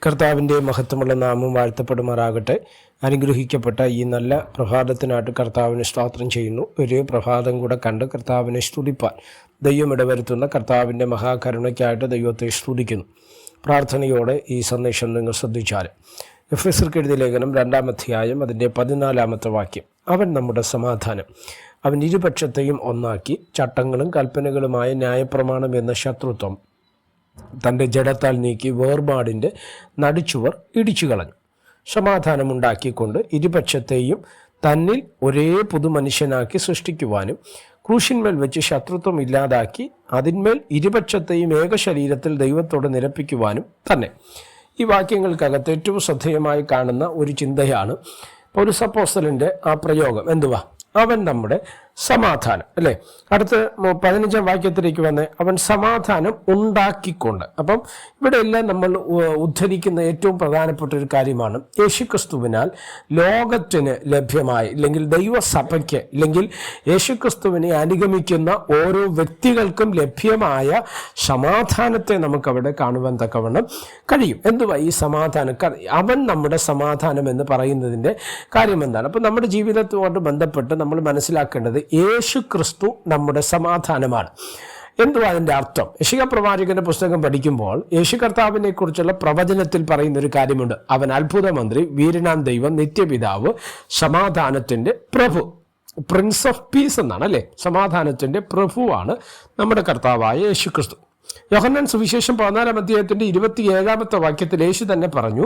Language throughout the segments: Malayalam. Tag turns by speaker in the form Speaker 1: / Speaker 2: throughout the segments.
Speaker 1: കർത്താവിൻ്റെ മഹത്വമുള്ള നാമം വാഴ്ത്തപ്പെടുമാറാകട്ടെ. അനുഗ്രഹിക്കപ്പെട്ട ഈ നല്ല പ്രഭാതത്തിനായിട്ട് കർത്താവിനെ സ്തോത്രം ചെയ്യുന്നു. ഒരു പ്രഭാതം കൂടെ കണ്ട് കർത്താവിനെ സ്തുതിപ്പാൻ ദൈവം ഇടവരുത്തുന്ന കർത്താവിൻ്റെ മഹാകരുണയ്ക്കായിട്ട് ദൈവത്തെ സ്തുതിക്കുന്നു. പ്രാർത്ഥനയോടെ ഈ സന്ദേശം നിങ്ങൾ ശ്രദ്ധിച്ചാൽ എഫെസ്യർക്ക് എഴുതിയ ലേഖനം 2-ാം അധ്യായം അതിൻ്റെ 14-ാമത്തെ വാക്യം. അവൻ നമ്മുടെ സമാധാനം, അവൻ ഇരുപക്ഷത്തെയും ഒന്നാക്കി ചട്ടങ്ങളും കൽപ്പനകളുമായ ന്യായപ്രമാണം എന്ന ശത്രുത്വം തൻ്റെ ജഡത്താൽ നീക്കി വേർപാടിൻ്റെ നടുച്ചുവർ ഇടിച്ചു കളഞ്ഞു. സമാധാനമുണ്ടാക്കിക്കൊണ്ട് ഇരുപക്ഷത്തെയും തന്നിൽ ഒരേ പുതുമനുഷ്യനാക്കി സൃഷ്ടിക്കുവാനും ക്രൂശിന്മേൽ വെച്ച് ശത്രുത്വം ഇല്ലാതാക്കി അതിന്മേൽ ഇരുപക്ഷത്തെയും ഏക ശരീരത്തിൽ ദൈവത്തോട് നിരപ്പിക്കുവാനും തന്നെ. ഈ വാക്യങ്ങൾക്കകത്ത് ഏറ്റവും ശ്രദ്ധേയമായി കാണുന്ന ഒരു ചിന്തയാണ് പൗലോസ് അപ്പോസ്തലൻ്റെ ആ പ്രയോഗം. എന്തുവാ? അവൻ നമ്മുടെ സമാധാനം, അല്ലേ? അടുത്ത് 15-ാം വാക്യത്തിലേക്ക് വന്ന് അവൻ സമാധാനം ഉണ്ടാക്കിക്കൊണ്ട്. അപ്പം ഇവിടെ എല്ലാം നമ്മൾ ഉദ്ധരിക്കുന്ന ഏറ്റവും പ്രധാനപ്പെട്ട ഒരു കാര്യമാണ് യേശുക്രിസ്തുവിനാൽ ലോകത്തിന് ലഭ്യമായ, ഇല്ലെങ്കിൽ ദൈവസഭയ്ക്ക്, ഇല്ലെങ്കിൽ യേശുക്രിസ്തുവിനെ അനുഗമിക്കുന്ന ഓരോ വ്യക്തികൾക്കും ലഭ്യമായ സമാധാനത്തെ നമുക്കവിടെ കാണുവാൻ തക്കവണ്ണം കഴിയും. എന്തുവാ ഈ സമാധാനം? അവൻ നമ്മുടെ സമാധാനം എന്ന് പറയുന്നതിൻ്റെ കാര്യം എന്താണ്? അപ്പം നമ്മുടെ ജീവിതത്തോട് ബന്ധപ്പെട്ട് നമ്മൾ മനസ്സിലാക്കേണ്ടത് യേശു ക്രിസ്തു നമ്മുടെ സമാധാനമാണ്. എന്തുവാ അതിൻ്റെ അർത്ഥം? യെശയ്യാ പ്രവാചകന്റെ പുസ്തകം പഠിക്കുമ്പോൾ യേശു കർത്താവിനെ കുറിച്ചുള്ള പ്രവചനത്തിൽ പറയുന്ന ഒരു കാര്യമുണ്ട്. അവൻ അത്ഭുത മന്ത്രി, വീരനാം ദൈവം, നിത്യപിതാവ്, സമാധാനത്തിൻ്റെ പ്രഭു, പ്രിൻസ് ഓഫ് പീസ് എന്നാണ്, അല്ലേ? സമാധാനത്തിൻ്റെ പ്രഭുവാണ് നമ്മുടെ കർത്താവായ യേശു ക്രിസ്തു. യോഹന്നാൻ സുവിശേഷം 14-ാം അധ്യായത്തിൻ്റെ 27-ാമത്തെ വാക്യത്തിൽ യേശു തന്നെ പറഞ്ഞു,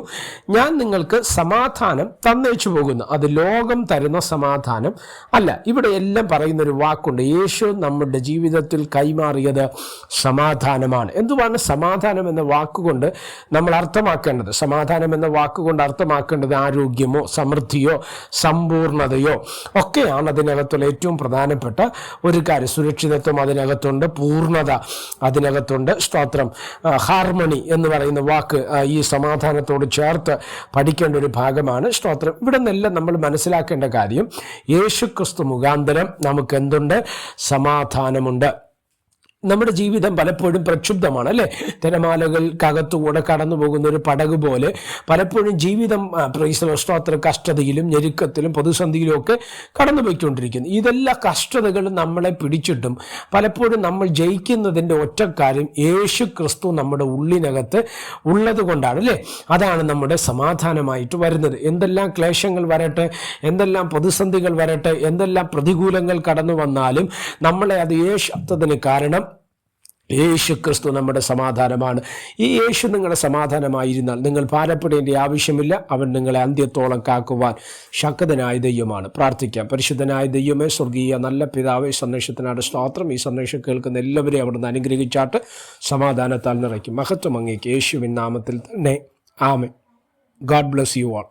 Speaker 1: ഞാൻ നിങ്ങൾക്ക് സമാധാനം തന്നേച്ചു പോകുന്നു, അത് ലോകം തരുന്ന സമാധാനം അല്ല. ഇവിടെ എല്ലാം പറയുന്നൊരു വാക്കുണ്ട്. യേശു നമ്മുടെ ജീവിതത്തിൽ കൈമാറിയത് സമാധാനമാണ്. എന്തുവാണ് സമാധാനം എന്ന വാക്കുകൊണ്ട് നമ്മൾ അർത്ഥമാക്കേണ്ടത്? സമാധാനം എന്ന വാക്കുകൊണ്ട് അർത്ഥമാക്കേണ്ടത് ആരോഗ്യമോ സമൃദ്ധിയോ സമ്പൂർണതയോ ഒക്കെയാണ് അതിനകത്തുള്ള ഏറ്റവും പ്രധാനപ്പെട്ട ഒരു കാര്യം. സുരക്ഷിതത്വം അതിനകത്തുണ്ട്, പൂർണ്ണത അതിനകത്തുണ്ട്, സ്തോത്രം. ഹാർമണി എന്ന് പറയുന്ന വാക്ക് ഈ സമാധാനത്തോട് ചേർത്ത് പഠിക്കേണ്ട ഒരു ഭാഗമാണ്. സ്തോത്രം. ഇവിടെ നിന്നെല്ലാം നമ്മൾ മനസ്സിലാക്കേണ്ട കാര്യം യേശു ക്രിസ്തു മുഖാന്തരം നമുക്ക് എന്തുണ്ട്? സമാധാനമുണ്ട്. നമ്മുടെ ജീവിതം പലപ്പോഴും പ്രക്ഷുബ്ധമാണ്, അല്ലേ? തിരമാലകൾക്കകത്തുകൂടെ കടന്നു പോകുന്ന ഒരു പടക് പോലെ പലപ്പോഴും ജീവിതം സ്തോത്ര കഷ്ടതയിലും ഞെരുക്കത്തിലും പ്രതിസന്ധിയിലും ഒക്കെ കടന്നു പോയിക്കൊണ്ടിരിക്കുന്നു. ഇതെല്ലാം കഷ്ടതകളും നമ്മളെ പിടിച്ചിട്ടും പലപ്പോഴും നമ്മൾ ജയിക്കുന്നതിൻ്റെ ഒറ്റക്കാര്യം യേശു ക്രിസ്തു നമ്മുടെ ഉള്ളിനകത്ത് ഉള്ളത് കൊണ്ടാണ്, അല്ലേ? അതാണ് നമ്മുടെ സമാധാനമായിട്ട് വരുന്നത്. എന്തെല്ലാം ക്ലേശങ്ങൾ വരട്ടെ, എന്തെല്ലാം പ്രതിസന്ധികൾ വരട്ടെ, എന്തെല്ലാം പ്രതികൂലങ്ങൾ കടന്നു വന്നാലും നമ്മളെ അത് യേശുത്വത്തിന് കാരണം യേശു ക്രിസ്തു നമ്മുടെ സമാധാനമാണ്. ഈ യേശു നിങ്ങളുടെ സമാധാനമായിരുന്നാൽ നിങ്ങൾ ഭാരപ്പെടേണ്ട ആവശ്യമില്ല. അവൻ നിങ്ങളെ അന്ത്യത്തോളം കാക്കുവാൻ ശക്തനായ ദൈവമാണ്. പ്രാർത്ഥിക്കാം. പരിശുദ്ധനായ ദൈവമേ, സ്വർഗീയ നല്ല പിതാവേ, സന്ദേശത്തിനാണ് സ്തോത്രം. ഈ സന്ദേശം കേൾക്കുന്ന എല്ലാവരെയും അവിടുന്ന് അനുഗ്രഹിച്ചാട്ട് സമാധാനത്താൽ നിറയ്ക്കും. മഹത്വം അങ്ങേക്ക് യേശുവിൻ നാമത്തിൽ തന്നെ. ആമേൻ. God bless you all.